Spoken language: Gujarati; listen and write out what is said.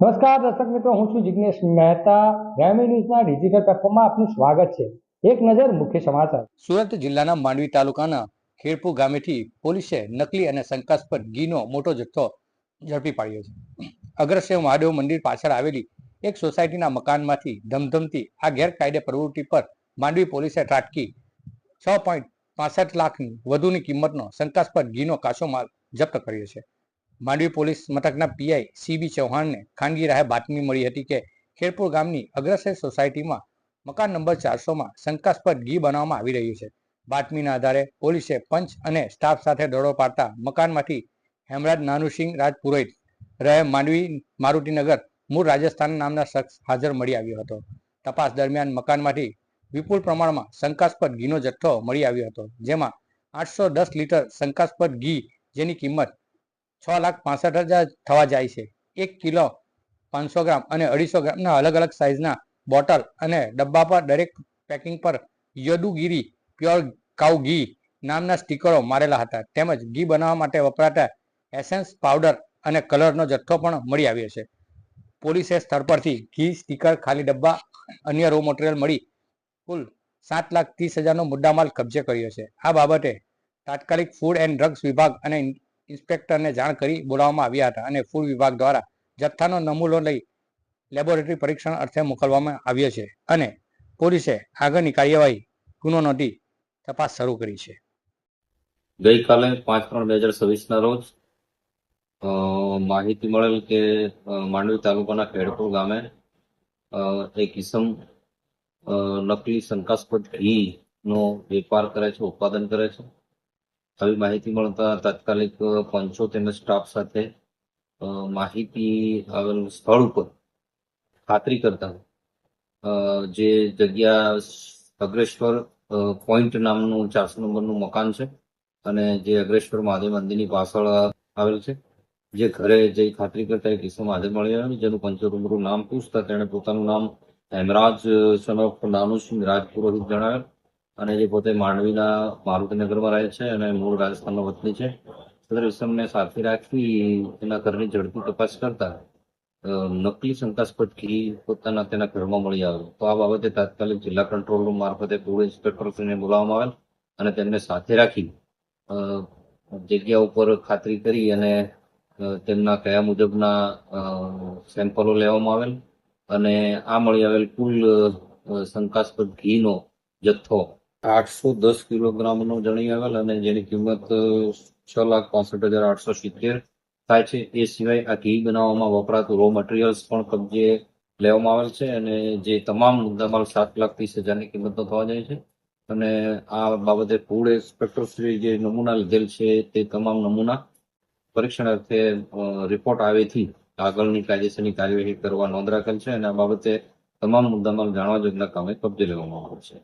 નમસ્કાર દર્શક મિત્રો, હું છું જિગ્નેશ મહેતા. ગ્રામી ન્યૂઝના ડિજિટલ પ્લેટફોર્મમાં આપનું સ્વાગત છે. એક નજર મુખ્ય સમાચાર. સુરત જિલ્લાના માંડવી તાલુકાના ખેડપુર ગામેથી પોલીસે નકલી અને શંકાસ્પદ ઘીનો મોટો જથ્થો ઝડપી પાડ્યો છે. અગ્રસેવ મહાદેવ મંદિર પાછળ આવેલી એક સોસાયટીના મકાનમાંથી ધમધમતી આ ગેરકાયદે પ્રવૃત્તિ પર માંડવી પોલીસે ત્રાટકી 6.65 લાખની વધુની કિંમતનો શંકાસ્પદ ઘીનો કાચો માલ જપ્ત કર્યો છે. માંડવી પોલીસ મથકના પીઆઈ સીબી ચૌહાણને ખાનગી રાહે બાતમી મળી હતી કે ખેડપુર ગામની અગ્રસેર સોસાયટીમાં મકાન નંબર 400માં શંકાસ્પદ ઘી બનાવવામાં આવી રહ્યું છે. બાતમીના આધારે પોલીસે પંચ અને સ્ટાફ સાથે દરોડો પાડતા મકાનમાંથી હેમરાજ નાનુસિંહ રાજપુરોહિત રહે માંડવી મારુતિનગર મૂળ રાજસ્થાન નામના શખ્સ હાજર મળી આવ્યો હતો. તપાસ દરમિયાન મકાનમાંથી વિપુલ પ્રમાણમાં શંકાસ્પદ ઘીનો જથ્થો મળી આવ્યો હતો, જેમાં 810 લીટર શંકાસ્પદ ઘી જેની કિંમત 6,65,000 થવા જાય છે. 1 કિલો 500 ગ્રામ અને 250 ગ્રામના અલગ અલગ સાઇઝના બોટલ અને ડબ્બા પર દરેક પેકિંગ પર યદુગીરી પ્યોર કાઉ ઘી નામના સ્ટીકરો મારેલા હતા. તેમજ ઘી બનાવવા માટે વપરાતા એસેન્સ પાવડર અને કલરનો જથ્થો પણ મળી આવ્યો છે. પોલીસે સ્થળ પરથી ઘી, સ્ટીકર, ખાલી ડબ્બા, અન્ય રો મટીરિયલ મળી કુલ 7,30,000નો મુદ્દામાલ કબજે કર્યો છે. આ બાબતે તાત્કાલિક ફૂડ એન્ડ ડ્રગ્સ વિભાગ અને ઇન્સ્પેક્ટરને જાણ કરી બોલાવવામાં આવ્યા હતા અને ફૂડ વિભાગ દ્વારા જથ્થાનો નમૂનો લઈ લેબોરેટરી પરીક્ષણ અર્થે મોકલવામાં આવ્યો છે અને પોલીસે આગળની કાર્યવાહી ગુનો નોંધી તપાસ શરૂ કરી છે. ગઈકાલે 5/3/2026 રોજ માહિતી મળેલ કે માંડવી તાલુકાના ખેડપુર ગામે એક ઇસમ નકલી શંકાસ્પદ ઘીનો વેપાર કરે છે, ઉત્પાદન કરે છે. આવી માહિતી મળતા તાત્કાલિક પંચો તેમજ સ્ટાફ સાથે માહિતી આવેલ સ્થળ ઉપર ખાતરી કરતા જે જગ્યા અગ્રેશ્વર પોઈન્ટ નામનું 400 નંબરનું મકાન છે અને જે અગ્રેશ્વર મહાદેવ મંદિરની પાછળ આવેલ છે, જે ઘરે જઈ ખાતરી કરતા એક કિસ્સો મહાદેવ મળી આવ્યો, જેનું પંચો રૂબરૂ નામ પૂછતા તેણે પોતાનું નામ હેમરાજ સન ઓફ નાનુસિંહ રાજપુરોહિત જણાવેલ અને જે પોતે માંડવીના મારુતિનગરમાં રહે છે અને મૂળ રાજસ્થાનનો વતની છે. સદર ઇસમને સાથે રાખી તેના ઘરની ઝડપી તપાસ કરતા નકલી શંકાસ્પદ ઘી તેના ઘરમાં મળી આવ્યું. તો આ બાબતે તાત્કાલિક જિલ્લા કંટ્રોલ રૂમ મારફતે ફૂડ ઇન્સ્પેક્ટરશ્રીને બોલાવવામાં આવેલ અને તેમને સાથે રાખી જગ્યા ઉપર ખાતરી કરી અને તેમના કયા મુજબના સેમ્પલો લેવામાં આવેલ અને આ મળી આવેલ કુલ શંકાસ્પદ ઘીનો જથ્થો 810 કિલોગ્રામનો જણી આવેલ અને જેની કિંમત 6,65,870 થાય છે. એ સિવાય આ ઘી બનાવવામાં વપરાતું રો મટીરિયલ્સ પણ કબજે લેવામાં આવેલ છે અને જે તમામ મુદ્દામાલ 7,30,000ની કિંમતનો થવા જાય છે. અને આ બાબતે ફૂડ ઇન્સ્પેક્ટરશ્રી જે નમૂના લીધેલ છે તે તમામ નમૂના પરીક્ષણ અર્થે રિપોર્ટ આવેથી આગળની કાયદેસરની કાર્યવાહી કરવા નોંધ રાખેલ છે અને આ બાબતે તમામ મુદ્દામાલ જાણવા જોગના કામે કબજે લેવામાં આવેલ છે.